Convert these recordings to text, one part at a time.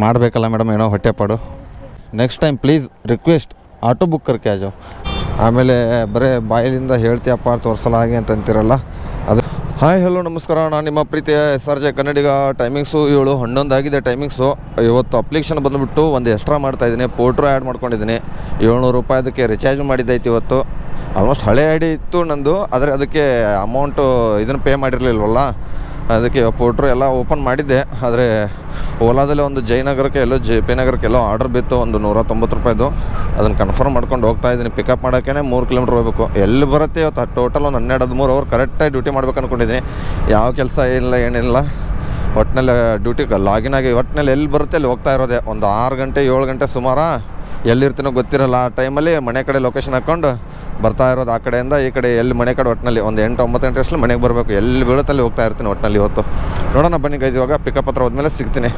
ಮಾಡಬೇಕಲ್ಲ ಮೇಡಮ್, ಏನೋ ಹೊಟ್ಟೆಪಾಡು. Next time please request auto book ಕರ್ಕೆ ಆಜಾವ್. ಆಮೇಲೆ ಬರೀ ಬಾಯಿಲಿಂದ ಹೇಳ್ತೀಯಪ್ಪ ತೋರಿಸಲ್ಲ ಹಾಗೆ ಅಂತ ಅಂತಿರಲ್ಲ ಅದು. ಹಾಯ್ ಹಲೋ ನಮಸ್ಕಾರ, ನಾನು ನಿಮ್ಮ ಪ್ರೀತಿಯ SRJ ಕನ್ನಡಿಗ. ಟೈಮಿಂಗ್ಸು 7:11 ಆಗಿದೆ ಟೈಮಿಂಗ್ಸು. ಇವತ್ತು ಅಪ್ಲಿಕೇಶನ್ ಬಂದುಬಿಟ್ಟು ಒಂದು ಎಕ್ಸ್ಟ್ರಾ ಮಾಡ್ತಾಯಿದ್ದೀನಿ, ಪೋಟ್ರು ಆ್ಯಡ್ ಮಾಡ್ಕೊಂಡಿದ್ದೀನಿ. 700 ರೂಪಾಯಿ ಅದಕ್ಕೆ ರಿಚಾರ್ಜ್ ಮಾಡಿದ್ದೈತಿ ಇವತ್ತು. ಆಲ್ಮೋಸ್ಟ್ ಹಳೆ ಐ ಡಿ ಇತ್ತು ನಂದು, ಆದರೆ ಅದಕ್ಕೆ ಅಮೌಂಟು ಇದನ್ನು ಪೇ ಮಾಡಿರಲಿಲ್ವಲ್ಲ, ಅದಕ್ಕೆ ಪೋಟ್ರು ಎಲ್ಲ ಓಪನ್ ಮಾಡಿದ್ದೆ. ಆದರೆ ಓಲಾದಲ್ಲಿ ಒಂದು ಜಯನಗರಕ್ಕೆ ಎಲ್ಲೋ JP ನಗರಕ್ಕೆ ಎಲ್ಲೋ ಆರ್ಡರ್ ಬಿತ್ತು, ಒಂದು 190 ರೂಪಾಯಿದು. ಅದನ್ನು ಕನ್ಫರ್ಮ್ ಮಾಡ್ಕೊಂಡು ಹೋಗ್ತಾ ಇದ್ದೀನಿ. ಪಿಕಪ್ ಮಾಡೋಕ್ಕೇ 3 ಕಿಲೋಮೀಟ್ರ್ ಹೋಗಬೇಕು. ಎಲ್ಲಿ ಬರುತ್ತೆ ಇವತ್ತು ಟೋಟಲ್ ಒಂದು 12-13 ಅವರ್ ಕರೆಕ್ಟಾಗಿ ಡ್ಯೂಟಿ ಮಾಡ್ಬೇಕು ಅಂದ್ಕೊಂಡಿದ್ದೀನಿ. ಯಾವ ಕೆಲಸ ಇಲ್ಲ ಏನಿಲ್ಲ, ಒಟ್ಟಿನಲ್ಲಿ ಡ್ಯೂಟಿಗೆ ಲಾಗಿನ್ ಆಗಿ ಒಟ್ಟಿನಲ್ಲಿ ಎಲ್ಲಿ ಬರುತ್ತೆ ಅಲ್ಲಿ ಹೋಗ್ತಾ ಇರೋದೆ. ಒಂದು 6 ಗಂಟೆ 7 ಗಂಟೆ ಸುಮಾರು ಎಲ್ಲಿರ್ತೀನೋ ಗೊತ್ತಿರಲ್ಲ. ಆ ಟೈಮಲ್ಲಿ ಮನೆ ಕಡೆ ಲೊಕೇಶನ್ ಹಾಕ್ಕೊಂಡು ಬರ್ತಾ ಇರೋದು. ಆ ಕಡೆಯಿಂದ ಈ ಕಡೆ ಎಲ್ಲಿ ಮನೆ ಕಡೆ ಒಟ್ಟಿನಲ್ಲಿ ಒಂದು 8-9 ಗಂಟೆ ಅಷ್ಟಲ್ಲಿ ಮನೆಗೆ ಬರಬೇಕು. ಎಲ್ಲಿ ಬೀಳುತ್ತಲ್ಲಿ ಹೋಗ್ತಾ ಇರ್ತೀನಿ ಒಟ್ಟಿನಲ್ಲಿ ಇವತ್ತು. ನೋಡೋಣ ಬನ್ನಿ ಗೈಸ್, ಇವಾಗ ಪಿಕಪ್ ಹತ್ರ ಹೋದ್ಮೇಲೆ ಸಿಗ್ತೀನಿ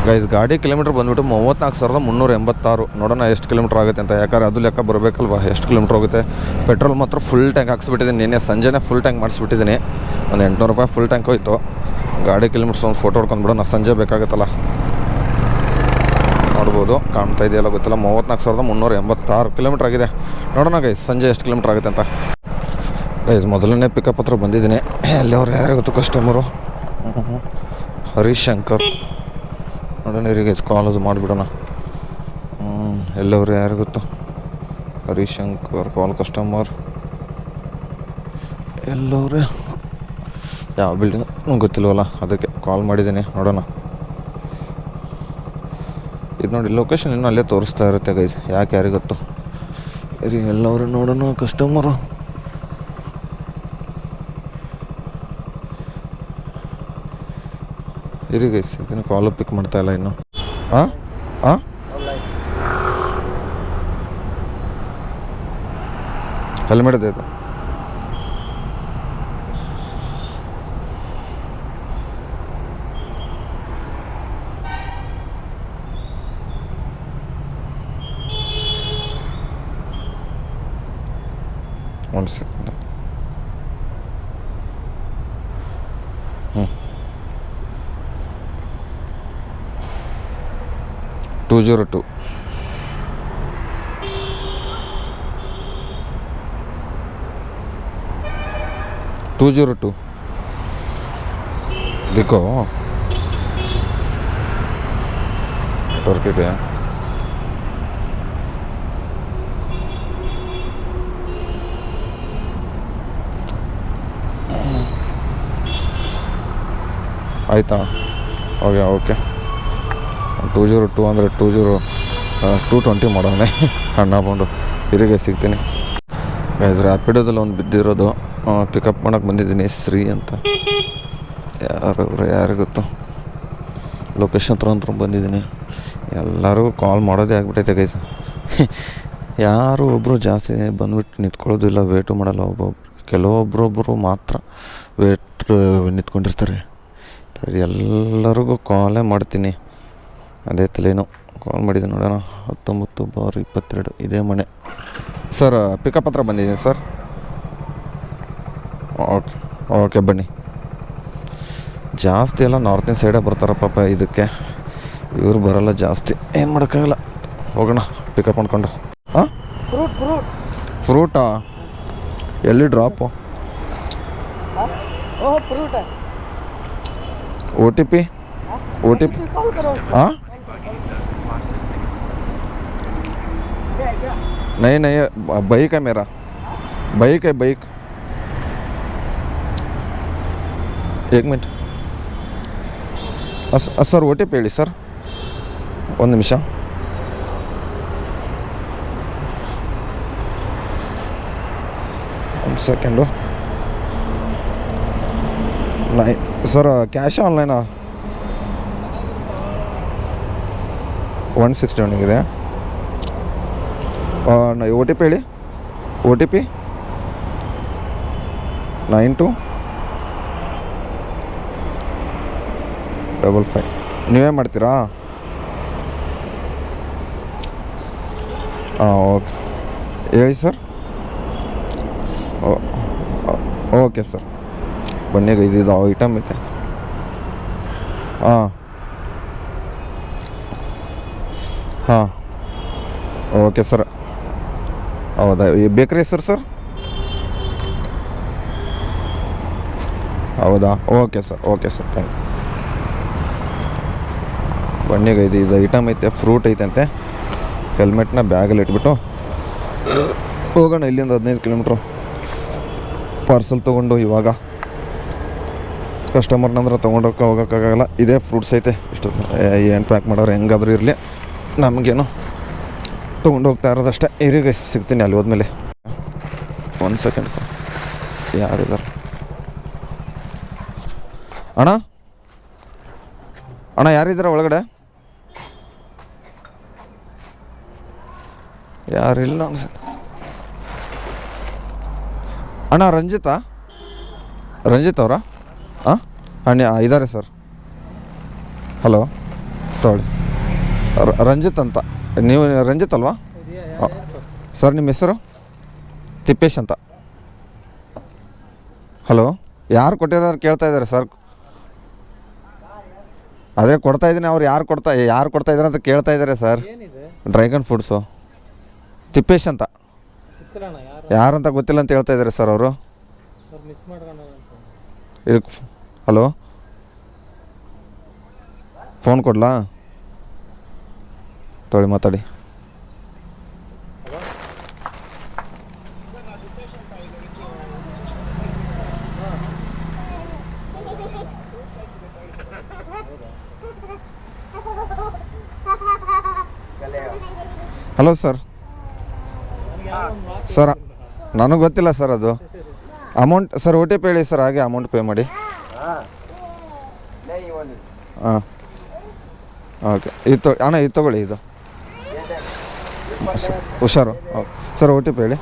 ಗೈಸ್. ಗಾಡಿ ಕಿಲೋಮೀಟ್ರ್ ಬಂದುಬಿಟ್ಟು 34,386. ನೋಡೋಣ ಎಷ್ಟು ಕಿಲೋಮೀಟ್ರ್ ಆಗುತ್ತೆ ಅಂತ, ಯಾಕಂದ್ರೆ ಅದು ಲೆಕ್ಕ ಬರಬೇಕಲ್ವ ಎಷ್ಟು ಕಿಲೋಮೀಟ್ರ್ ಹೋಗುತ್ತೆ. ಪೆಟ್ರೋಲ್ ಮಾತ್ರ ಫುಲ್ ಟ್ಯಾಂಕ್ ಹಾಕ್ಸ್ಬಿಟ್ಟಿದ್ದೀನಿ. ನಿನ್ನೆ ಸಂಜೆನೇ ಫುಲ್ ಟ್ಯಾಂಕ್ ಮಾಡಿಸ್ಬಿಟ್ಟಿದ್ದೀನಿ. ಒಂದು 800 ರೂಪಾಯಿ ಫುಲ್ ಟ್ಯಾಂಕ್ ಹೋಯ್ತು. ಗಾಡಿ ಕಿಲೋಮೀಟ್ರ್ಸ್ ಒಂದು ಫೋಟೋ ಹೊಡ್ಕೊಂಡ್ಬಿಡೋಣ, ಸಂಜೆ ಬೇಕಾಗುತ್ತಲ್ಲ. ನೋಡ್ಬೋದು, ಕಾಣ್ತಾ ಇದೆಯಲ್ಲ ಗೊತ್ತಿಲ್ಲ. 34,386 ಕಿಲೋಮೀಟ್ರ್ ಆಗಿದೆ. ನೋಡೋಣ ಗೈಸ್ ಸಂಜೆ ಎಷ್ಟು ಕಿಲೋಮೀಟ್ರ್ ಆಗುತ್ತೆ ಅಂತ. ಗೈಸ್ ಮೊದಲನೇ ಪಿಕಪ್ ಹತ್ರ ಬಂದಿದ್ದೀನಿ. ಎಲ್ಲಿಯವ್ರು ಯಾರು ಗೊತ್ತು ಕಸ್ಟಮರು, ಹರಿಶಂಕರ್. ನೋಡೋಣ ರೀ ಗೈಸ್, ಕಾಲ್ ಮಾಡಿಬಿಡೋಣ. ಎಲ್ಲವ್ರು ಯಾರು ಗೊತ್ತು, ಹರಿಶಂಕರ್ ಕಾಲ್ ಕಸ್ಟಮರ್. ಎಲ್ಲವ್ರೆ ಯಾವ ಬಿಲ್ಡಿಂಗ್ ಗೊತ್ತಿಲ್ವಲ್ಲ, ಅದಕ್ಕೆ ಕಾಲ್ ಮಾಡಿದ್ದೀನಿ. ನೋಡೋಣ. ಇದು ನೋಡಿ ಲೊಕೇಶನ್ ಇನ್ನೂ ಅಲ್ಲೇ ತೋರಿಸ್ತಾ ಇರುತ್ತೆ ಗೈಸ್, ಯಾಕೆ ಯಾರಿಗೆ ಗೊತ್ತು. ಸರಿ ಎಲ್ಲವರು ನೋಡೋಣ ಕಸ್ಟಮರು. ಇರಿ ಗೈಸ್, ಇದನ್ನು ಕಾಲು ಪಿಕ್ ಮಾಡ್ತಾ ಇಲ್ಲ ಇನ್ನು. ಹಾಂ ಹಾಂ ಹೆಲ್ಮೆಟ್ ಇದೆ ಇದು. ಒಂದು ಸೆಕೆಂಡ್. 202 202 देखो नेटवर्क ಇದೆ. ಆಯಿತಾ? ಓಕೆ 202 ಅಂದರೆ 220 ಮಾಡೋಣ ಅಣ್ಣ ಬಂದು ತಿರುಗಿ ಸಿಗ್ತೀನಿ ಗೈಸ್. ರ್ಯಾಪಿಡೋದಲ್ಲಿ ಒಂದು ಬಿದ್ದಿರೋದು, ಪಿಕಪ್ ಮಾಡೋಕ್ಕೆ ಬಂದಿದ್ದೀನಿ. ಶ್ರೀ ಅಂತ ಯಾರು ಗೊತ್ತು. ಲೊಕೇಶನ್ ಹತ್ರ ಬಂದಿದ್ದೀನಿ. ಎಲ್ಲರಿಗೂ ಕಾಲ್ ಮಾಡೋದೇ ಆಗಿಬಿಟ್ಟೈತೆ ಗೈಸ್. ಯಾರು ಒಬ್ಬರು ಜಾಸ್ತಿ ಬಂದುಬಿಟ್ಟು ನಿಂತ್ಕೊಳ್ಳೋದಿಲ್ಲ, ವೇಟು ಮಾಡಲ್ಲ. ಕೆಲವೊಬ್ಬರೊಬ್ಬರು ಮಾತ್ರ ವೇಟ್ ನಿಂತ್ಕೊಂಡಿರ್ತಾರೆ. ಎಲ್ಲರಿಗೂ ಕಾಲೇ ಮಾಡ್ತೀನಿ, ಅದೇ ತಲೆನೋ. ಕಾಲ್ ಮಾಡಿದ್ದೀನಿ. ನೋಡೋಣ. 19/22 ಇದೇ ಮನೆ ಸರ್. ಪಿಕಪ್ ಹತ್ರ ಬಂದಿದ್ದೀನಿ ಸರ್. ಓಕೆ ಬನ್ನಿ. ಜಾಸ್ತಿ ಎಲ್ಲ ನಾರ್ತಿನ ಸೈಡೇ ಬರ್ತಾರೆ ಪಾಪ ಇದಕ್ಕೆ, ಇವ್ರು ಬರೋಲ್ಲ ಜಾಸ್ತಿ. ಏನು ಮಾಡೋಕ್ಕಾಗಲ್ಲ, ಹೋಗೋಣ ಪಿಕಪ್ ಮಾಡ್ಕೊಂಡು. ಹಾಂ ಫ್ರೂಟಾ? ಎಲ್ಲಿ ಡ್ರಾಪು? OTP हाँ नहीं बाइक है मेरा, बाइक है बाइक. 1 मिनट ಸರ್ OTP ಹೇಳಿ ಸರ್. 1 ನಿಮಿಷ. ಒಂದು ಸೆಕೆಂಡು. Sir cash ಆನ್ಲೈನಾ? 161 ಇದೆ. OTP ಹೇಳಿ. OTP 9255. ನೀವೇ ಮಾಡ್ತೀರಾ? ಹಾಂ ಓಕೆ ಹೇಳಿ ಸರ್. ಓಕೆ ಸರ್ ಬನ್ನಿ ಗೈಸ್, ಇದು ಐಟಮ್ ಐತೆ. ಹಾಂ ಹಾಂ ಓಕೆ ಸರ್. ಹೌದಾ, ಈ ಬೇಕ್ರಿ ಹೆಸರು ಸರ್? ಹೌದಾ, okay sir, okay sir, thank you. ಬನ್ನಿಗೆ ಇದು ಐಟಮ್ ಐತೆ, ಫ್ರೂಟ್ ಐತಂತೆ. ಹೆಲ್ಮೆಟ್ನ ಬ್ಯಾಗಲ್ಲಿ ಇಟ್ಬಿಟ್ಟು ಹೋಗೋಣ. ಇಲ್ಲಿಂದ 15 ಕಿಲೋಮೀಟ್ರು ಪಾರ್ಸಲ್ ತೊಗೊಂಡು ಇವಾಗ ಕಸ್ಟಮರ್ನಂದ್ರೆ ತೊಗೊಂಡೋಕೆ ಹೋಗೋಕ್ಕಾಗಲ್ಲ. ಇದೇ ಫ್ರೂಟ್ಸ್ ಐತೆ, ಇಷ್ಟು ಏನು ಪ್ಯಾಕ್ ಮಾಡೋರು ಹೆಂಗಾದ್ರೂ ಇರಲಿ, ನಮಗೇನು ತೊಗೊಂಡು ಹೋಗ್ತಾ ಇರೋದಷ್ಟೇ. ಇರಿಗೆ ಸಿಗ್ತೀನಿ ಅಲ್ಲಿ ಹೋದ್ಮೇಲೆ. 1 ಸೆಕೆಂಡ್ ಸರ್, ಯಾರಿದ್ದಾರೆ ಅಣ್ಣ? ಅಣ್ಣ ಯಾರಿದ್ದಾರೆ ಒಳಗಡೆ? ಯಾರಿಲ್ಲ ಅನ್ಸುತ್ತೆ. ಅಣ್ಣ ರಂಜಿತ್ ಅವರಾ? ಹಾಂ ಅಣ್ಣ ಇದ್ದಾರೆ ಸರ್. ಹಲೋ, ತೊಗೊಳ್ಳಿ. ರಂಜಿತ್ ಅಂತ. ನೀವು ರಂಜಿತ್ ಅಲ್ವಾ ಸರ್? ನಿಮ್ಮ ಹೆಸರು? ತಿಪ್ಪೇಶ್ ಅಂತ. ಹಲೋ, ಯಾರು ಕೊಟ್ಟಿದ್ದಾರೆ ಕೇಳ್ತಾ ಇದ್ದಾರೆ ಸರ್? ಅದೇ ಕೊಡ್ತಾ ಇದ್ದೀನಿ. ಅವ್ರು ಯಾರು ಕೊಡ್ತಾ ಇದ್ದಾರೆ ಅಂತ ಕೇಳ್ತಾ ಇದ್ದಾರೆ ಸರ್. Dragon fruits. ತಿಪ್ಪೇಶ್ ಅಂತ. ಯಾರಂತ ಗೊತ್ತಿಲ್ಲ ಅಂತ ಹೇಳ್ತಾ ಇದ್ದಾರೆ ಸರ್ ಅವರು. ಹಲೋ, ಫೋನ್ ಕೊಡ್ಲಾ? ತೊಳಿ ಮಾತಾಡಿ. Hello sir. ಸರ್ ನನಗೆ ಗೊತ್ತಿಲ್ಲ ಸರ್ ಅದು ಅಮೌಂಟ್. ಸರ್ OTP ಹೇಳಿ ಸರ್, ಹಾಗೆ ಅಮೌಂಟ್ ಪೇ ಮಾಡಿ. ಹಾಂ ಓಕೆ. ಇದು ಅಣ್ಣ ಇದು ತೊಗೊಳ್ಳಿ. ಇದು ಹುಷಾರು. ಓಕೆ ಸರ್, OTP ಹೇಳಿ.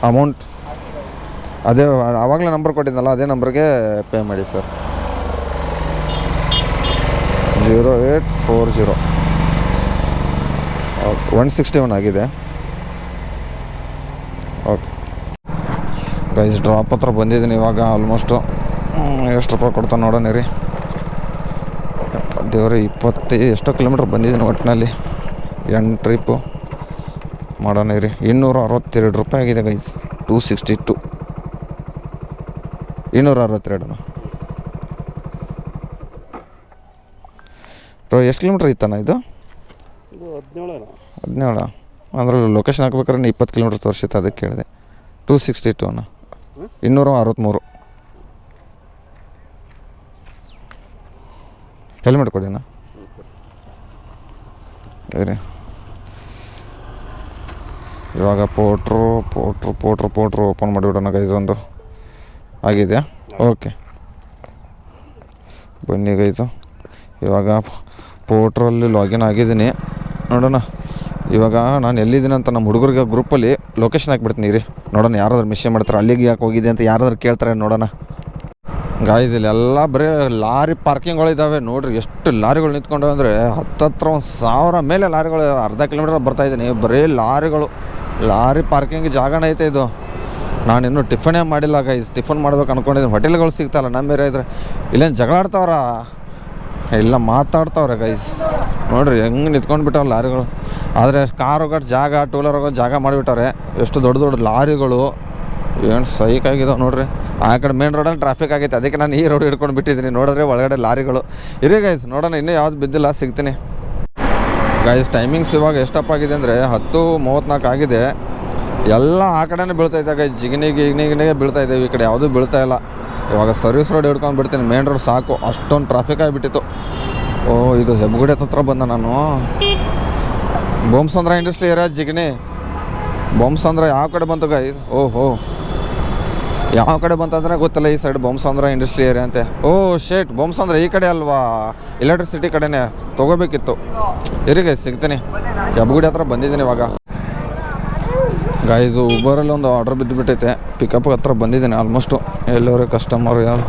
ಅಮೌಂಟ್ ಅದೇ ಆವಾಗಲೇ ನಂಬರ್ ಕೊಟ್ಟಿದ್ದಲ್ಲ, ಅದೇ ನಂಬರ್ಗೆ ಪೇ ಮಾಡಿ ಸರ್. 0840. ಓಕೆ, 161 ಆಗಿದೆ. ಓಕೆ ಗೈಸ್, ಡ್ರಾಪ್ ಹತ್ರ ಬಂದಿದ್ದೀನಿ ಇವಾಗ. ಆಲ್ಮೋಸ್ಟು ಎಷ್ಟು ರೂಪಾಯಿ ಕೊಡ್ತಾನೆ ನೋಡೋಣ ರೀ. ದೇವ್ರಿ, 20 ಎಷ್ಟೋ ಕಿಲೋಮೀಟ್ರ್ ಬಂದಿದ್ದೀನಿ ಒಟ್ಟಿನಲ್ಲಿ. 8 ಟ್ರಿಪ್ಪು ಮಾಡೋಣ ರೀ. 262 ರೂಪಾಯಿ ಆಗಿದೆ ಗೈಸ್. 262, 262. ಬ್ರೋ ಎಷ್ಟು ಕಿಲೋಮೀಟ್ರ್ ಇತ್ತಣ್ಣ ಇದು? 17 ಅಂದ್ರೆ ಲೊಕೇಶನ್ ಹಾಕ್ಬೇಕಾದ್ರೆ 20 ಕಿಲೋಮೀಟ್ರ್ ತೋರಿಸಿತ್ತು, ಅದಕ್ಕೆ ಕೇಳಿದೆ. 262 ಅಣ್ಣ, 263. ಹೆಲ್ಮೆಟ್ ಕೊಡಿ ಅಣ್ಣ. ಸರಿ, ಇವಾಗ ಪೋಟ್ರು ಓಪನ್ ಮಾಡಿಬಿಡೋಣ ಗೈಸ್. ಒಂದು ಆಗಿದೆಯಾ? ಓಕೆ ಬನ್ನಿ ಗೈಸು. ಇವಾಗ ಪೋಟ್ರಲ್ಲಿ ಲಾಗಿನ್ ಆಗಿದ್ದೀನಿ. ನೋಡೋಣ ಇವಾಗ ನಾನು ಎಲ್ಲಿದ್ದೀನಿ ಅಂತ ನಮ್ಮ ಹುಡುಗರಿಗೆ ಗ್ರೂಪಲ್ಲಿ ಲೊಕೇಶನ್ ಹಾಕ್ಬಿಡ್ತೀನಿ ರೀ. ನೋಡೋಣ ಯಾರಾದ್ರೂ ಮಿಸ್ಸೇ ಮಾಡ್ತಾರೆ, ಅಲ್ಲಿಗೆ ಯಾಕೆ ಹೋಗಿದೆ ಅಂತ ಯಾರಾದ್ರೂ ಕೇಳ್ತಾರೆ. ನೋಡೋಣ ಗಾಯ್ಸ್, ಇಲ್ಲೆಲ್ಲ ಬರೀ ಲಾರಿ ಪಾರ್ಕಿಂಗ್ಗಳಿದ್ದಾವೆ ನೋಡಿರಿ. ಎಷ್ಟು ಲಾರಿಗಳು ನಿಂತ್ಕೊಂಡವೆ ಅಂದರೆ 10,000 ಮೇಲೆ ಲಾರಿಗಳು. ಅರ್ಧ ಕಿಲೋಮೀಟರ್ ಬರ್ತಾಯಿದ್ದೀನಿ, ಬರೀ ಲಾರಿ ಪಾರ್ಕಿಂಗ್ ಜಾಗನ ಐತೆ ಇದು. ನಾನಿನ್ನೂ ಟಿಫನೇ ಮಾಡಿಲ್ಲ ಗೈಸ್. ಟಿಫನ್ ಮಾಡ್ಬೇಕು ಅಂದ್ಕೊಂಡಿದ್ದೀನಿ. ಹೋಟೆಲ್ಗಳು ಸಿಗ್ತಾಯಿಲ್ಲ ನಮ್ಮ ಏರಿಯಾ ಇದ್ರೆ. ಇಲ್ಲೇನು ಜಗಳ ಆಡ್ತಾವ್ರ? ಇಲ್ಲ, ಮಾತಾಡ್ತಾವ್ರೆ ಗೈಸ್. ನೋಡಿರಿ ಹೆಂಗೆ ನಿಂತ್ಕೊಂಡು ಬಿಟ್ಟವ್ರು ಲಾರಿಗಳು. ಆದರೆ ಕಾರ್ ಹೋಗೋದು ಜಾಗ, ಟೂ ವೀಲರ್ ಹೋಗೋದು ಜಾಗ ಮಾಡಿಬಿಟ್ಟವ್ರೆ. ಎಷ್ಟು ದೊಡ್ಡ ಲಾರಿಗಳು, ಏನು ಸೈಕಾಗಿದಾವೆ ನೋಡಿರಿ. ಆ ಕಡೆ ಮೇನ್ ರೋಡಲ್ಲಿ ಟ್ರಾಫಿಕ್ ಆಗೈತೆ, ಅದಕ್ಕೆ ನಾನು ಈ ರೋಡ್ ಹಿಡ್ಕೊಂಡು ಬಿಟ್ಟಿದ್ದೀನಿ. ನೋಡಿದ್ರೆ ಒಳಗಡೆ ಲಾರಿಗಳು ಇರಿ ಗೈಸ್. ನೋಡೋಣ, ಇನ್ನೂ ಯಾವ್ದು ಬಿದ್ದಿಲ್ಲ, ಸಿಗ್ತೀನಿ ಗೈಸ್. ಟೈಮಿಂಗ್ಸ್ ಇವಾಗ ಎಷ್ಟಪ್ಪ ಆಗಿದೆ ಅಂದರೆ 10:34 ಆಗಿದೆ. ಎಲ್ಲ ಆ ಕಡೆನೇ ಬೀಳ್ತೈತೆ ಗೈಸ್. ಜಿಗಣಿಗೆ ಬೀಳ್ತಾ ಇದ್ದೇವೆ, ಈ ಕಡೆ ಯಾವುದೂ ಬೀಳ್ತಾ ಇಲ್ಲ. ಇವಾಗ ಸರ್ವಿಸ್ ರೋಡ್ ಹಿಡ್ಕೊಂಡು ಬಿಡ್ತೀನಿ. ಮೇನ್ ರೋಡ್ ಸಾಕು, ಅಷ್ಟೊಂದು ಟ್ರಾಫಿಕ್ ಆಗಿಬಿಟ್ಟಿತ್ತು. ಓ, ಇದು ಹೆಬ್ಬಗುಡಿ ಹತ್ರ ಬಂದ ನಾನು. Bommasandra industry area Jigani. ಬೊಮ್ಮಸಂದ್ರ ಯಾವ ಕಡೆ ಬಂತು ಗೈಸ್? ಓಹೋ, ಯಾವ ಕಡೆ ಬಂತಂದ್ರೆ ಗೊತ್ತಿಲ್ಲ. ಈ ಸೈಡ್ ಬೊಮ್ಮಸಂದ್ರ ಇಂಡಸ್ಟ್ರಿ ಏರಿಯಾ ಅಂತೆ. ಓ ಶೇಟ್, ಬೊಮ್ಮಸಂದ್ರ ಈ ಕಡೆ ಅಲ್ವಾ? ಎಲೆಕ್ಟ್ರಿಸಿಟಿ ಕಡೆನೇ ತೊಗೋಬೇಕಿತ್ತು. ಇರಿ ಗೈಸ್, ಸಿಗ್ತೀನಿ. ಹೆಬ್ಬಗುಡಿ ಹತ್ರ ಬಂದಿದ್ದೀನಿ ಇವಾಗ ಗೈಸು. ಉಬರಲ್ಲಿ ಒಂದು ಆರ್ಡ್ರ್ ಬಿದ್ದುಬಿಟ್ಟೈತೆ. ಪಿಕಪ್ ಹತ್ರ ಬಂದಿದ್ದೀನಿ ಆಲ್ಮೋಸ್ಟು. ಎಲ್ಲವರೇ ಕಸ್ಟಮರ್ ಯಾರು?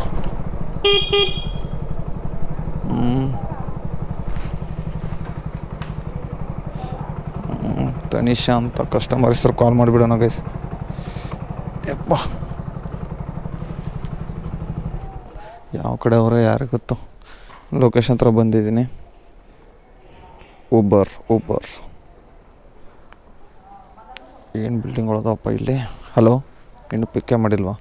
ತನಿಷಾ ಅಂತ ಕಸ್ಟಮರ್ ಹೆಸರು ಕಾಲ್ ಮಾಡಿಬಿಡೋಣ ಗೈಸ್. ಯಪ್ಪ, ಯಾವ ಕಡೆ ಅವರೇ ಯಾರಿಗೆ ಗೊತ್ತು. ಲೊಕೇಶನ್ ಹತ್ರ ಬಂದಿದ್ದೀನಿ. ಊಬರ್ ಏನು ಬಿಲ್ಡಿಂಗ್ಗಳದಪ್ಪ ಇಲ್ಲಿ. ಹಲೋ, ಇನ್ನು ಪಿಕ್ಕೇ ಮಾಡಿಲ್ವಾ?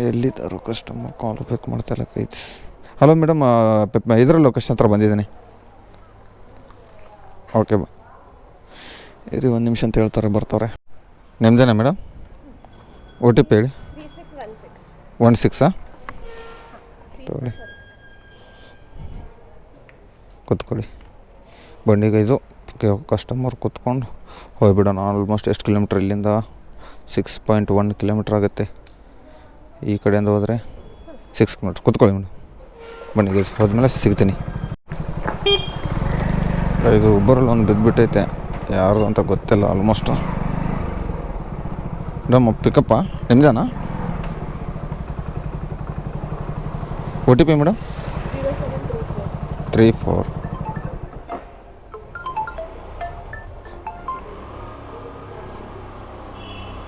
ಎಲ್ಲಿದ್ದಾರೋ ಕಸ್ಟಮರ್? ಕಾಲ್ ಪಿಕ್ ಮಾಡ್ತಾಯಿಲ್ಲ ಕೈಸ್. ಹಲೋ ಮೇಡಮ್, ಇದರ ಲೊಕೇಶನ್ ಹತ್ರ ಬಂದಿದ್ದೀನಿ. ಓಕೆ ಬಾ ಇರಿ, 1 ನಿಮಿಷ ಅಂತ ಹೇಳ್ತಾರೆ, ಬರ್ತಾರೆ. ನಿಮ್ದೇನಾ ಮೇಡಮ್? OTP ಹೇಳಿ. 16 ತಗೊಳ್ಳಿ, ಕೂತ್ಕೊಳ್ಳಿ. ಬಂಡಿಗೈದು ಕಸ್ಟಮರ್ ಕೂತ್ಕೊಂಡು ಹೋಗ್ಬಿಡೋಣ. ಆಲ್ಮೋಸ್ಟ್ ಎಷ್ಟು ಕಿಲೋಮೀಟ್ರ್ ಇಲ್ಲಿಂದ? 6.1 ಕಿಲೋಮೀಟ್ರ್ ಆಗುತ್ತೆ. ಈ ಕಡೆಯಿಂದ ಹೋದರೆ 6 ಕಿಲೋಮೀಟ್ರ್. ಕೂತ್ಕೊಳ್ಳಿ ಮೇಡಮ್, ಬಂಡಿಗೈದು ಹೋದ್ಮೇಲೆ ಸಿಗ್ತೀನಿ. ಇದು ಒಬ್ಬರಲ್ಲಿ ಒಂದು ಬಿದ್ದುಬಿಟ್ಟೈತೆ, ಯಾರ್ದು ಅಂತ ಗೊತ್ತಿಲ್ಲ. ಆಲ್ಮೋಸ್ಟು ಮೇಡಮ್ ಪಿಕಪ್ಪ ನಿಮ್ದೇನಾ? OTP madam 0734.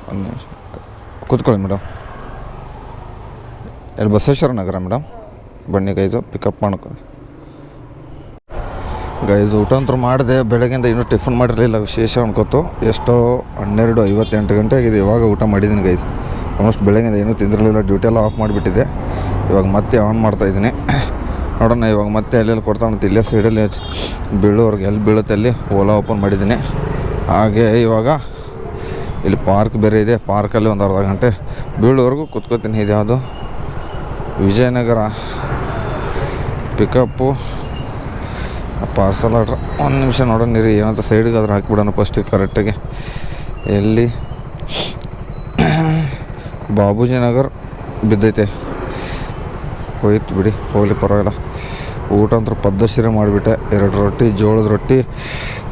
ಒಂದು ನಿಮಿಷ ಕೂತ್ಕೊಳ್ಳಿ ಮೇಡಮ್. ಎಲ್ಲಿ? ಬಸವೇಶ್ವರ ನಗರ ಮೇಡಮ್. ಬನ್ನಿ ಗೈದು ಪಿಕಪ್ ಮಾಡ್ಕೊಳ್ಳಿ. ಗೈದು ಊಟ ಅಂತೂ ಮಾಡಿದೆ, ಬೆಳಗ್ಗೆಯಿಂದ ಇನ್ನೂ ಟಿಫನ್ ಮಾಡಿರಲಿಲ್ಲ. ವಿಶೇಷ ಅನ್ಕೋತು. ಎಷ್ಟೋ 12:58 ಗಂಟೆ ಆಗಿದೆ, ಇವಾಗ ಊಟ ಮಾಡಿದ್ದೀನಿ ಗೈದು. ಆಲ್ಮೋಸ್ಟ್ ಬೆಳಗ್ಗೆಯಿಂದ ಏನೂ ತಿಂದಿರಲಿಲ್ಲ, ಡ್ಯೂಟಿ ಎಲ್ಲ ಆಫ್ ಮಾಡಿಬಿಟ್ಟಿದ್ದೆ. ಇವಾಗ ಮತ್ತೆ ಆನ್ ಮಾಡ್ತಾಯಿದ್ದೀನಿ. ನೋಡೋಣ ಇವಾಗ ಮತ್ತೆ ಎಲ್ಲೆಲ್ಲಿ ಕೊಡ್ತಾನಂತ. ಇಲ್ಲೇ ಸೈಡಲ್ಲಿ ಬೀಳೋರ್ಗೆ ಎಲ್ಲಿ ಬೀಳುತ್ತೆ ಅಲ್ಲಿ ಓಲಾ ಓಪನ್ ಮಾಡಿದ್ದೀನಿ. ಹಾಗೆ ಇವಾಗ ಇಲ್ಲಿ ಪಾರ್ಕ್ ಬೇರೆ ಇದೆ, ಪಾರ್ಕಲ್ಲಿ ಒಂದು ಅರ್ಧ ಗಂಟೆ ಬೀಳೋವರೆಗೂ ಕೂತ್ಕೋತೀನಿ. ಇದು ಯಾವುದು? Vijayanagara pickup parcel order. 1 ನಿಮಿಷ ನೋಡೋಣ ರೀ, ಏನಂತ ಸೈಡಿಗೆ ಆದ್ರೂ ಹಾಕಿಬಿಡೋಣ ಫಸ್ಟಿಗೆ ಕರೆಕ್ಟಾಗಿ. ಎಲ್ಲಿ? ಬಾಬೂಜಿ ನಗರ್ ಬಿದ್ದೈತೆ. ಹೋಯ್ತು ಬಿಡಿ, ಹೋಗಲಿ ಪರವಾಗಿಲ್ಲ. ಊಟ ಅಂತೂ ಪದ್ದಶಿರೆ ಮಾಡಿಬಿಟ್ಟೆ. 2 ರೊಟ್ಟಿ, ಜೋಳದ ರೊಟ್ಟಿ,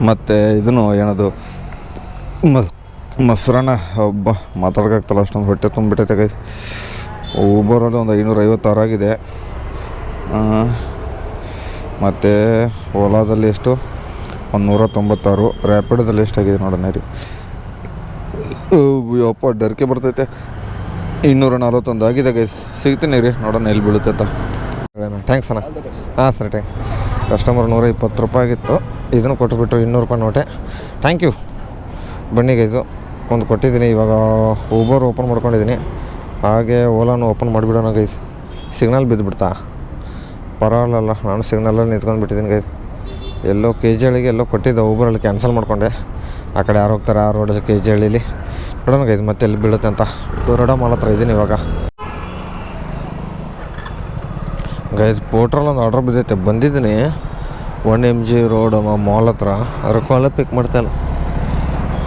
ಮತ್ತು ಇದನ್ನು ಏನದು ಮೊಸರನ್ನ. ಒಬ್ಬ ಮಾತಾಡೋಕ್ಕಾಗ್ತಲ್ಲ, ಅಷ್ಟೊಂದು ಹೊಟ್ಟೆ ತುಂಬಿಬಿಟ್ಟೈತೆ ಗೈ. ಊಬರಲ್ಲಿ ಒಂದು 556 ಆಗಿದೆ. ಮತ್ತು ಓಲಾದಲ್ಲಿ ಎಷ್ಟು? 196. ರ್ಯಾಪಿಡೋದಲ್ಲಿ ಎಷ್ಟಾಗಿದೆ ನೋಡೋಣ ರೀ. ಯಪ್ಪ ಡರ್ಕೆ ಬರ್ತೈತೆ. 241 ಆಗಿದೆ ಗೈಸ್. ಸಿಗ್ತೀನಿ ರೀ, ನೋಡೋಣ ಎಲ್ಲಿ ಬೀಳುತ್ತೆ ಅಂತ. ಥ್ಯಾಂಕ್ಸ್ ಅಣ್ಣ. ಹಾಂ ಸರಿ, ಥ್ಯಾಂಕ್ಸ್. ಕಸ್ಟಮರ್ 120 ರೂಪಾಯಿ ಆಗಿತ್ತು, ಇದನ್ನು ಕೊಟ್ಟುಬಿಟ್ರು 200 ರೂಪಾಯಿ ನೋಟೆ. Thank you. ಬನ್ನಿ ಗೈಸು, ಒಂದು ಕೊಟ್ಟಿದ್ದೀನಿ. ಇವಾಗ ಊಬರ್ ಓಪನ್ ಮಾಡ್ಕೊಂಡಿದ್ದೀನಿ, ಹಾಗೆ ಓಲಾನು ಓಪನ್ ಮಾಡಿಬಿಡೋಣ ಗೈಸ್. ಸಿಗ್ನಲ್ ಬಿದ್ದುಬಿಡ್ತಾ? ಪರವಾಗಿಲ್ಲ, ನಾನು ಸಿಗ್ನಲಲ್ಲಿ ನಿಂತ್ಕೊಂಡ್ಬಿಟ್ಟಿದ್ದೀನಿ ಗೈಸ್. ಎಲ್ಲೋ KG ಎಲ್ಲೋ ಕೊಟ್ಟಿದ್ದೆ, ಊಬರಲ್ಲಿ ಕ್ಯಾನ್ಸಲ್ ಮಾಡಿಕೊಂಡೆ. ಆ ಕಡೆ ಯಾರು ಹೋಗ್ತಾರೆ ಆ ರೋಡಲ್ಲಿ KG ನೋಡೋಣ ಗೈಸ್ ಮತ್ತೆ ಎಲ್ಲಿ ಬೀಳುತ್ತೆ ಅಂತ. ಗರುಡ ಮಾಲ್ ಹತ್ರ ಇದ್ದೀನಿ ಇವಾಗ ಗೈಸ್. ಪೋಟ್ರಲ್ಲಿ ಒಂದು ಆರ್ಡ್ರ್ ಬಿದ್ದೈತೆ, ಬಂದಿದ್ದೀನಿ 1 MG ರೋಡ್ ಮಾಲ್ ಹತ್ರ. ಅದ್ರ ಕಾಲೇ ಪಿಕ್ ಮಾಡ್ತಾಯಿಲ್ಲ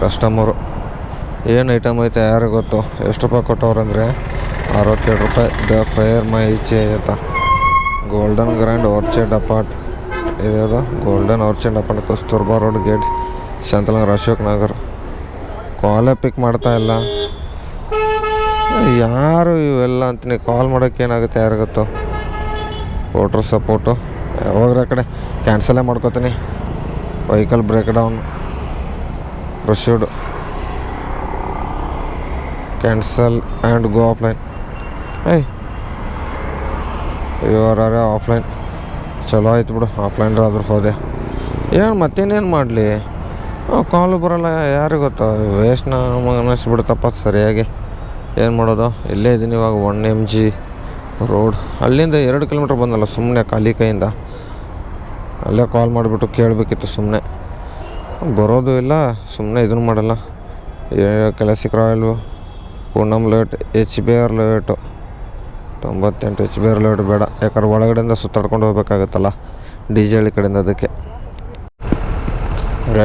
ಕಸ್ಟಮರು. ಏನು ಐಟಮ್ ಐತೆ ಯಾರಿಗೆ ಗೊತ್ತು. ಎಷ್ಟು ರೂಪಾಯಿ ಕೊಟ್ಟವ್ರಂದರೆ 67 ರೂಪಾಯಿ. ದ ಫ್ರೈಯರ್ ಮೈ ಈಚೆ ಅಂತ. Golden grand orchid apart. ಇದ್ಯಾವುದು? Golden orchid apart, Kasturba road gate, Shantinagar, Ashok Nagar. ಕಾಲೇ ಪಿಕ್ ಮಾಡ್ತಾಯಿಲ್ಲ. ಯಾರು ಇವೆಲ್ಲ ಅಂತೀನಿ, ಕಾಲ್ ಮಾಡೋಕ್ಕೆ ಏನಾಗುತ್ತೆ ಯಾರಿಗೊತ್ತು. ವೋಟ್ರ್ ಸಪೋರ್ಟು ಯಾವಾಗ್ರ ಆ ಕಡೆ ಕ್ಯಾನ್ಸಲೇ ಮಾಡ್ಕೋತೀನಿ. Vehicle break down proceed, cancel and go offline. ಇವರಾರೆ ಆಫ್ಲೈನ್. ಚಲೋ ಆಯ್ತು ಬಿಡು, ಆಫ್ಲೈನ್ರಾದ್ರೂ ಹೋದೆ. ಏನು ಮತ್ತೇನೇನು ಮಾಡಲಿ, ಕಾಲು ಬರೋಲ್ಲ ಯಾರಿಗೆ ಗೊತ್ತಾ. ವೇಸ್ಟ್ ನಮಗೆ ಅನ್ನಿಸ್ಬಿಡ್ತಪ್ಪ ಸರಿಯಾಗಿ. ಏನು ಮಾಡೋದು? ಇಲ್ಲೇ ಇದ್ದೀನಿ ಇವಾಗ 1 MG ರೋಡ್. ಅಲ್ಲಿಂದ 2 ಕಿಲೋಮೀಟ್ರ್ ಬಂದಲ್ಲ ಸುಮ್ಮನೆ ಖಾಲಿ ಕೈಯಿಂದ. ಅಲ್ಲೇ ಕಾಲ್ ಮಾಡಿಬಿಟ್ಟು ಕೇಳಬೇಕಿತ್ತು. ಸುಮ್ಮನೆ ಬರೋದು ಇಲ್ಲ, ಸುಮ್ಮನೆ ಇದನ್ನು ಮಾಡಲ್ಲ. Classic royal, Poonam late, HBR late 98. HBR late ಬೇಡ, ಯಾಕಂದ್ರೆ ಒಳಗಡೆಯಿಂದ ಸುತ್ತಾಡ್ಕೊಂಡು ಹೋಗ್ಬೇಕಾಗತ್ತಲ್ಲ DJ ಕಡೆಯಿಂದ. ಅದಕ್ಕೆ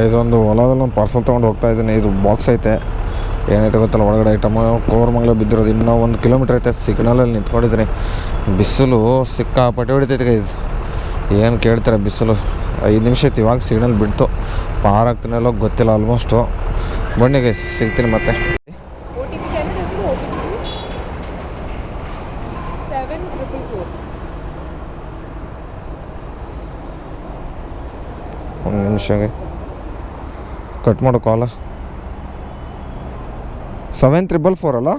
ಇದೊಂದು ಹೊಲದಲ್ಲಿ ಒಂದು ಪಾರ್ಸಲ್ ತೊಗೊಂಡು ಹೋಗ್ತಾಯಿದ್ದೀನಿ. ಇದು ಬಾಕ್ಸ್ ಐತೆ, ಏನೈತೆ ಗೊತ್ತಲ್ಲ ಒಳಗಡೆ ಐಟಮ್. ಕೋರ್ಮಂಗ್ಲ ಬಿದ್ದಿರೋದು. ಇನ್ನೂ 1 ಕಿಲೋಮೀಟ್ರ್ ಐತೆ. ಸಿಗ್ನಲಲ್ಲಿ ನಿಂತ್ಕೊಂಡಿದ್ದೀನಿ. ಬಿಸಿಲು ಸಿಕ್ಕಾಪಟ್ಟೆ ಹೊಡಿತೈತೆ ಗೈಸ್. ಏನು ಕೇಳ್ತಾರೆ, ಬಿಸಿಲು 5 ನಿಮಿಷ ಐತಿ. ಇವಾಗ ಸಿಗ್ನಲ್ ಬಿಡ್ತು. ಪಾರ್ ಆಗ್ತೀನಲ್ಲೋ ಗೊತ್ತಿಲ್ಲ ಆಲ್ಮೋಸ್ಟು. ಬನ್ನಿ ಗೈಸ್, ಸಿಗ್ತೀನಿ ಮತ್ತೆ. 1 ನಿಮಿಷ ಕಟ್ ಮಾಡು ಕಾಲ. 7344 ಅಲ್ಲ?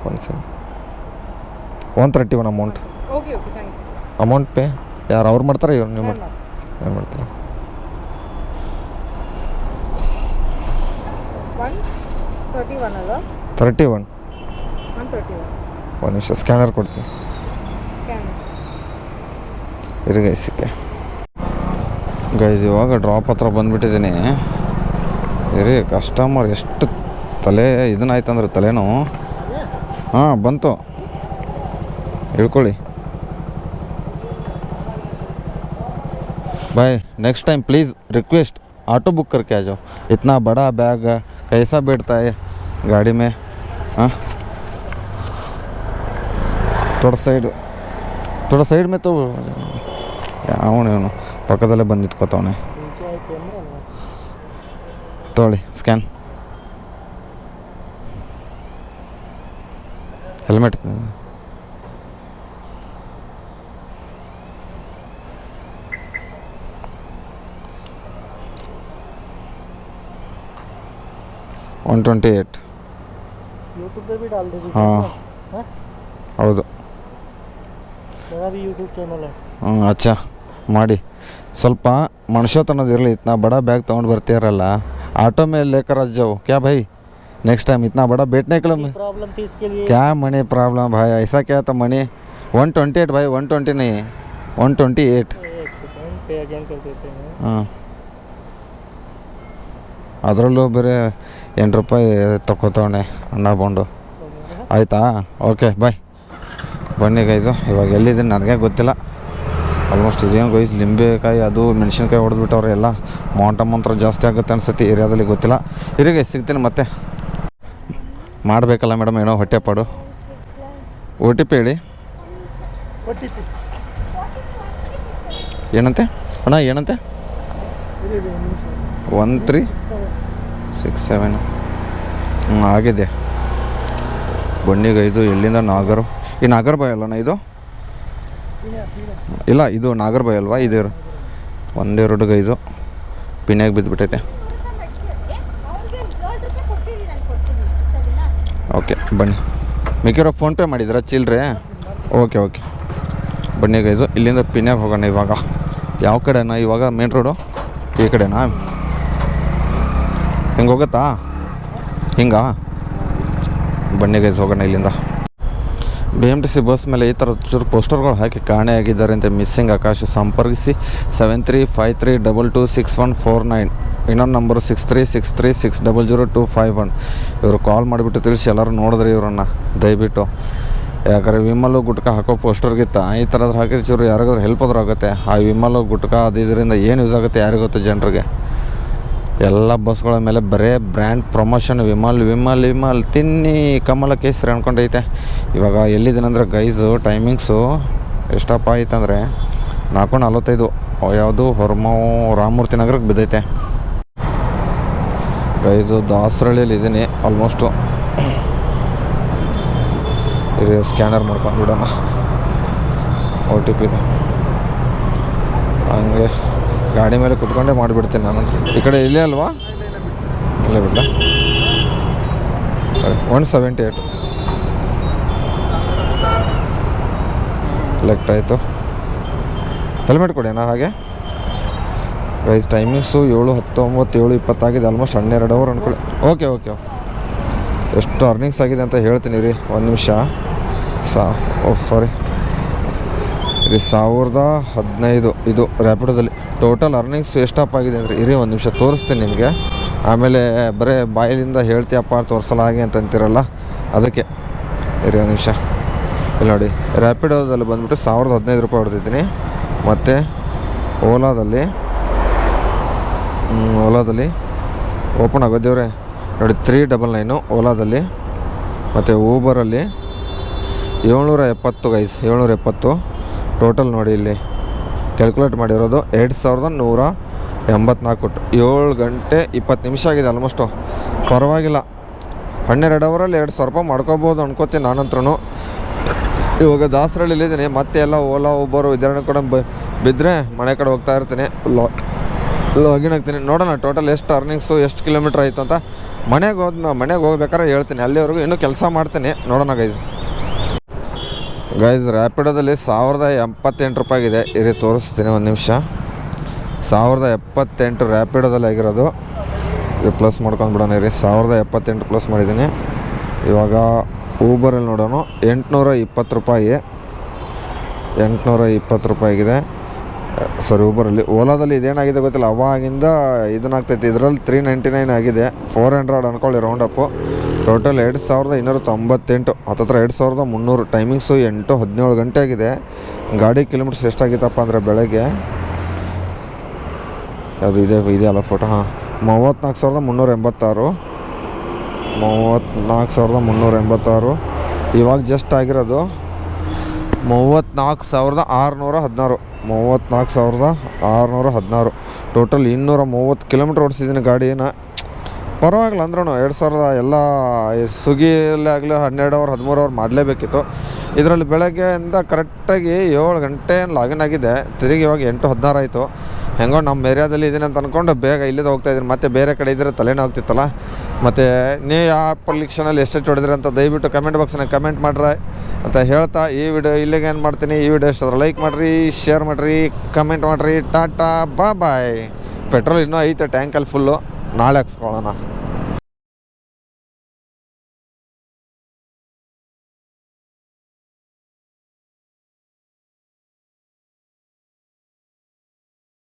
131 amount. Okay okay thank you. Amount pay ಯಾರು ಅವ್ರು ಮಾಡ್ತಾರೆ ಇವ್ರು ನೀವು ಏನು ಮಾಡ್ತಾರೆ? 131 ಅಲ್ಲ? 31. 131. ಒಂದು ನಿಮಿಷ ಸ್ಕ್ಯಾನರ್ ಕೊಡ್ತೀನಿ. ಇರಿ ಗೈಸ್ ಸಿಕ್ಕೆ ಗೈಸ್ ಇವಾಗ ಡ್ರಾಪ್ ಹತ್ರ ಬಂದುಬಿಟ್ಟಿದ್ದೀನಿ. ಇರಿ ಕಸ್ಟಮರ್ ಎಷ್ಟು ತಲೆ ಇದನ್ನಾಯ್ತಂದ್ರೆ ತಲೆನೋ ಹಾಂ ಬಂತು ಹೇಳ್ಕೊಳ್ಳಿ. भाई next time please request auto book करके आ जाओ. इतना बड़ा बैग कैसा बैठता है गाड़ी में? हाँ थोड़ा साइड में तो ಅವನು ಪಕ್ಕದಲ್ಲೇ ಬಂದು ನಿಂತ್ಕೋತವನೆ. ತೊಗೊಳ್ಳಿ ಸ್ಕ್ಯಾನ್. ಹೆಲ್ಮೆಟ್ $128. यूट्यूब पे भी डाल दे. हाँ ಹೌದು. मेरा भी यूट्यूब चैनल है. ಅಚ್ಚಾ ಮಾಡಿ ಸ್ವಲ್ಪ ಮನುಷ್ಯತನದ ಇರಲಿ. इतना बड़ा बैग ತೊಗೊಂಡು ಬರ್ತೀರಲ್ಲ ऑटो में लेकर आ जाओ क्या भाई. नेक्स्ट टाइम इतना बड़ा बैठने के लिए प्रॉब्लम थी इसके लिए. क्या मनी प्रॉब्लम भाई ऐसा क्या था मनी? 128 भाई 120 नहीं 128. एक सेकंड पे अगेन कर देते हैं. ಹಾಂ ಅದರಲ್ಲೂ ಬೇರೆ $8 ತಗೋತವಣೆ ಅಣ್ಣ ಬಂಡು. ಆಯಿತಾ ಓಕೆ ಬಾಯ್. ಬನ್ನಿ ಗೈದು ಇವಾಗ ಎಲ್ಲಿದ್ದೀನಿ ನನಗೆ ಗೊತ್ತಿಲ್ಲ. ಆಲ್ಮೋಸ್ಟ್ ಇದೇನು ಗೈಸ್ ಲಿಂಬೆಕಾಯಿ ಅದು ಮೆಣಸಿನ್ಕಾಯಿ ಹೊಡೆದ್ಬಿಟ್ಟವ್ರೆ ಎಲ್ಲ. ಮಂತ್ರ ಜಾಸ್ತಿ ಆಗುತ್ತೆ ಅನ್ಸುತ್ತೆ ಏರಿಯಾದಲ್ಲಿ ಗೊತ್ತಿಲ್ಲ. ಇರಿ ಗೈಸ್ ಸಿಗ್ತೀನಿ ಮತ್ತೆ. ಮಾಡಬೇಕಲ್ಲ ಮೇಡಮ್ ಏನೋ ಹೊಟ್ಟೆಪಾಡು. OTP ಹೇಳಿ. ಏನಂತೆ ಅಣ್ಣ ಏನಂತೆ? 1367 ಆಗಿದೆ. ಬನ್ನಿಗೆ ಇದು ಎಲ್ಲಿಂದ ನಾಗರು ಈ ನಾಗರ್ಬಾಯ್ ಅಲ್ಲಣ್ಣ ಇದು? ಇಲ್ಲ ಇದು ನಾಗರ್ಬಾಯ್ ಅಲ್ವಾ? ಇದು ಒಂದೇ ರೋಡ್ಗೆ ಇದು ಪಿನ್ಯಾಗ ಬಿದ್ದುಬಿಟ್ಟೈತೆ. ಓಕೆ ಬನ್ನಿ. ಮಿಕ್ಕಿರೋ ಫೋನ್ಪೇ ಮಾಡಿದ್ದೀರಾ ಚಿಲ್ಡ್ರೆ? ಓಕೆ ಓಕೆ ಬನ್ನಿ ಗೈದು ಇಲ್ಲಿಂದ ಪಿನ್ಯಾಗ ಹೋಗೋಣ. ಇವಾಗ ಯಾವ ಕಡೆನಾ? ಇವಾಗ ಮೇನ್ ರೋಡು ಈ ಕಡೆನಾ? ಹಿಂಗೆ ಹೋಗುತ್ತಾ? ಹಿಂಗಾ? ಬನ್ನಿ ಗೈಸ್ ಹೋಗೋಣ ಇಲ್ಲಿಂದ. BMTC ಬಸ್ ಮೇಲೆ ಈ ಥರ ಚೂರು ಪೋಸ್ಟರ್ಗಳು ಹಾಕಿ ಕಾಣೆಯಾಗಿದ್ದಾರೆ ಅಂತ. ಮಿಸ್ಸಿಂಗ್ ಆಕಾಶ ಸಂಪರ್ಕಿಸಿ 7353226149. ಇನ್ನೊಂದು ನಂಬರು 6363600251. ಇವರು ಕಾಲ್ ಮಾಡಿಬಿಟ್ಟು ತಿಳಿಸಿ ಎಲ್ಲರೂ ನೋಡಿದ್ರಿ ಇವ್ರನ್ನ ದಯವಿಟ್ಟು. ಯಾಕಂದರೆ ವಿಮಲು ಗುಟ್ಕ ಹಾಕೋ ಪೋಸ್ಟರ್ಗಿತ್ತ ಈ ಥರದ್ದು ಹಾಕಿದ್ರೆ ಚೂರು ಯಾರಿಗಾದ್ರೂ ಹೆಲ್ಪ್ ಆದ್ರೂ ಆಗುತ್ತೆ. ಆ ವಿಮಲು ಗುಟ್ಕ ಅದು ಇದರಿಂದ ಏನು ಯೂಸ್ ಆಗುತ್ತೆ ಯಾರಿಗೊತ್ತು ಜನರಿಗೆ. ಎಲ್ಲ ಬಸ್ಗಳ ಮೇಲೆ ಬರೇ ಬ್ರ್ಯಾಂಡ್ ಪ್ರಮೋಷನ್ ವಿಮಲ್ ವಿಮಲ್ ವಿಮಲ್ ತಿನ್ನಿ ಕಮಲ ಕೇಸರಿ ಅಂದ್ಕೊಂಡೈತೆ. ಇವಾಗ ಎಲ್ಲಿದ್ದೀನಂದ್ರೆ ಗೈಸು ಟೈಮಿಂಗ್ಸು ಎಷ್ಟಪ್ಪ ಆಯ್ತಂದರೆ 4:45. ಯಾವುದು ಹೊರಮಾವು ರಾಮಮೂರ್ತಿ ನಗರಕ್ಕೆ ಬಿದ್ದೈತೆ ಗೈಸು. ದಾಸರಳ್ಳಿಯಲ್ಲಿ ಇದ್ದೀನಿ ಆಲ್ಮೋಸ್ಟು. ಇದು ಸ್ಕ್ಯಾನರ್ ಮಾಡ್ಕೊಂಡು ಬಿಡೋಣ. OTP ಇದೆ ಹಂಗೆ ಗಾಡಿ ಮೇಲೆ ಕುತ್ಕೊಂಡೇ ಮಾಡಿಬಿಡ್ತೀನಿ ನಾನು. ಈ ಕಡೆ ಇಲ್ಲೇ ಅಲ್ವಾ? ಇಲ್ಲೇ ಬಿಡ್ಲ 178 ಲೆಕ್ಟ್ ಆಯಿತು. ಹೆಲ್ಮೆಟ್ ಕೊಡೋಣ ಹಾಗೆ ಪ್ರೈಸ್. ಟೈಮಿಂಗ್ಸು 7:19 7:20 ಆಗಿದೆ. ಆಲ್ಮೋಸ್ಟ್ 12 ಅವರ್ ಅಂದ್ಕೊಳ್ಳಿ. ಓಕೆ ಓಕೆ ಎಷ್ಟು ಅರ್ನಿಂಗ್ಸ್ ಆಗಿದೆ ಅಂತ ಹೇಳ್ತೀನಿ ರೀ ಒಂದು ನಿಮಿಷ. ಸಾರಿ ರೀ 1015 ಇದು ರ್ಯಾಪಿಡೋದಲ್ಲಿ ಟೋಟಲ್ ಅರ್ನಿಂಗ್ಸ್ ಎಷ್ಟಪ್ಪ ಆಗಿದೆ ಅಂದರೆ ಇರಿ ಒಂದು ನಿಮಿಷ ತೋರಿಸ್ತೀನಿ ನಿಮಗೆ. ಆಮೇಲೆ ಬರೀ ಬಾಯಿಲಿಂದ ಹೇಳ್ತೀಯಪ್ಪ ತೋರಿಸಲ್ಲ ಹಾಗೆ ಅಂತಂತೀರಲ್ಲ ಅದಕ್ಕೆ ಇರಿ ಒಂದು ನಿಮಿಷ. ಇಲ್ಲಿ ನೋಡಿ ರ್ಯಾಪಿಡೋದಲ್ಲಿ ಬಂದುಬಿಟ್ಟು $1015 ಹೊಡೆದಿದ್ದೀನಿ. ಮತ್ತು ಓಲಾದಲ್ಲಿ ಓಪನ್ ಆಗೋದೇವ್ರೆ ನೋಡಿ 399 ಓಲಾದಲ್ಲಿ. ಮತ್ತು ಊಬರಲ್ಲಿ 770 ಗೈಸ್ 770 ಟೋಟಲ್ ನೋಡಿ ಇಲ್ಲಿ ಕ್ಯಾಲ್ಕುಲೇಟ್ ಮಾಡಿರೋದು 2184. 7 ಗಂಟೆ 20 ನಿಮಿಷ ಆಗಿದೆ ಆಲ್ಮೋಸ್ಟು. ಪರವಾಗಿಲ್ಲ 12 ಅವರಲ್ಲಿ $2000 ಮಾಡ್ಕೋಬೋದು ಅನ್ಕೋತೀನಿ ನಾನಂತರೂ. ಇವಾಗ ದಾಸರಳ್ಳಿಲಿದ್ದೀನಿ. ಮತ್ತೆ ಎಲ್ಲ ಓಲಾ ಊಬರು ಇದೆರಡು ಕೂಡ ಬಿದ್ದರೆ ಮನೆ ಕಡೆ ಹೋಗ್ತಾ ಇರ್ತೀನಿ. ಲಾಗಿನ್ ಆಗ್ತೀನಿ, ನೋಡೋಣ ಟೋಟಲ್ ಎಷ್ಟು ಅರ್ನಿಂಗ್ಸು ಎಷ್ಟು ಕಿಲೋಮೀಟ್ರ್ ಆಯಿತು ಅಂತ. ಮನೆಗೆ ಹೋಗ್ಬೇಕಾದ್ರೆ ಹೇಳ್ತೀನಿ, ಅಲ್ಲಿವರೆಗೂ ಇನ್ನೂ ಕೆಲಸ ಮಾಡ್ತೀನಿ, ನೋಡೋಣ ಗೈಸ್. ರ್ಯಾಪಿಡೋದಲ್ಲಿ 1078 ರೂಪಾಯಿ ಇದೆ. ಇರಿ ತೋರಿಸ್ತೀನಿ ಒಂದು ನಿಮಿಷ. 1078 ರ್ಯಾಪಿಡೋದಲ್ಲಿ ಆಗಿರೋದು. ಇದು ಪ್ಲಸ್ ಮಾಡ್ಕೊಂಡು ಬಿಡೋಣ ಇರಿ. 1078 ಪ್ಲಸ್ ಮಾಡಿದ್ದೀನಿ. ಇವಾಗ ಊಬರಲ್ಲಿ ನೋಡೋಣ 820 ರೂಪಾಯಿ. 820 ರೂಪಾಯಿ ಆಗಿದೆ. ಸರಿ, ಊಬರಲ್ಲಿ. ಓಲಾದಲ್ಲಿ ಇದೇನಾಗಿದೆ ಗೊತ್ತಿಲ್ಲ, ಅವಾಗಿಂದ ಇದನ್ನಾಗ್ತೈತಿ. ಇದರಲ್ಲಿ 399 ಆಗಿದೆ. 400 ಅನ್ಕೊಳ್ಳಿ ರೌಂಡ್ ಅಪ್ಪು. ಟೋಟಲ್ 2298, ಹತ್ತತ್ರ 2300. ಟೈಮಿಂಗ್ಸು 8-17 ಗಂಟೆ ಆಗಿದೆ. ಗಾಡಿ ಕಿಲೋಮೀಟರ್ಸ್ ಎಷ್ಟಾಗಿತ್ತಪ್ಪ ಅಂದರೆ ಬೆಳಗ್ಗೆ ಅದು ಇದೆಯಲ್ಲ ಫೋಟೋ. 34,386. 34,386. ಇವಾಗ ಜಸ್ಟ್ ಆಗಿರೋದು 34,616. 34,616. ಟೋಟಲ್ 230 ಕಿಲೋಮೀಟ್ರ್ ಓಡಿಸಿದ್ದೀನಿ ಗಾಡಿನ. ಪರವಾಗಿಲ್ಲ ಅಂದ್ರೂ 2000 ಎಲ್ಲ ಸ್ವಿಗ್ಗಿಯಲ್ಲೇ ಆಗಲಿ 12 ಅವರ್ 13 ಅವರ್ ಮಾಡಲೇಬೇಕಿತ್ತು. ಇದರಲ್ಲಿ ಬೆಳಗ್ಗೆಯಿಂದ ಕರೆಕ್ಟಾಗಿ 7 ಗಂಟೆ ಲಾಗಿನ್ ಆಗಿದೆ. ತಿರುಗಿ ಇವಾಗ 8:16 ಆಯಿತು. ಹೆಂಗೋ ನಮ್ಮ ಏರಿಯಾದಲ್ಲಿ ಇದೀನಿ ಅಂತ ಅಂದ್ಕೊಂಡು ಬೇಗ ಇಲ್ಲಿಂದ ಹೋಗ್ತಾಯಿದ್ದೀನಿ. ಮತ್ತು ಬೇರೆ ಕಡೆ ಇದ್ದರೆ ತಲೆನೇ ಹೋಗ್ತಿತ್ತಲ್ಲ. ಮತ್ತು ನೀವು ಯಾವ ಅಪ್ಲಿಕೇಶನಲ್ಲಿ ಎಷ್ಟೆಷ್ಟು ಹೊಡೆದ್ರಿ ಅಂತ ದಯವಿಟ್ಟು ಕಮೆಂಟ್ ಬಾಕ್ಸ್ನಾಗ ಕಮೆಂಟ್ ಮಾಡ್ರಿ ಅಂತ ಹೇಳ್ತಾ ಈ ವಿಡಿಯೋ ಇಲ್ಲಿಗೆ ಏನು ಮಾಡ್ತೀನಿ. ಈ ವಿಡಿಯೋ ಇಷ್ಟ ಲೈಕ್ ಮಾಡಿರಿ, ಶೇರ್ ಮಾಡಿರಿ, ಕಮೆಂಟ್ ಮಾಡಿರಿ. ಟಾಟಾ ಬಾಯ್. ಪೆಟ್ರೋಲ್ ಇನ್ನೂ ಐತೆ ಟ್ಯಾಂಕಲ್ಲಿ ಫುಲ್ಲು. ನಾಳೆ ಹಾಕ್ಸ್ಕೊಳ್ಳೋಣ.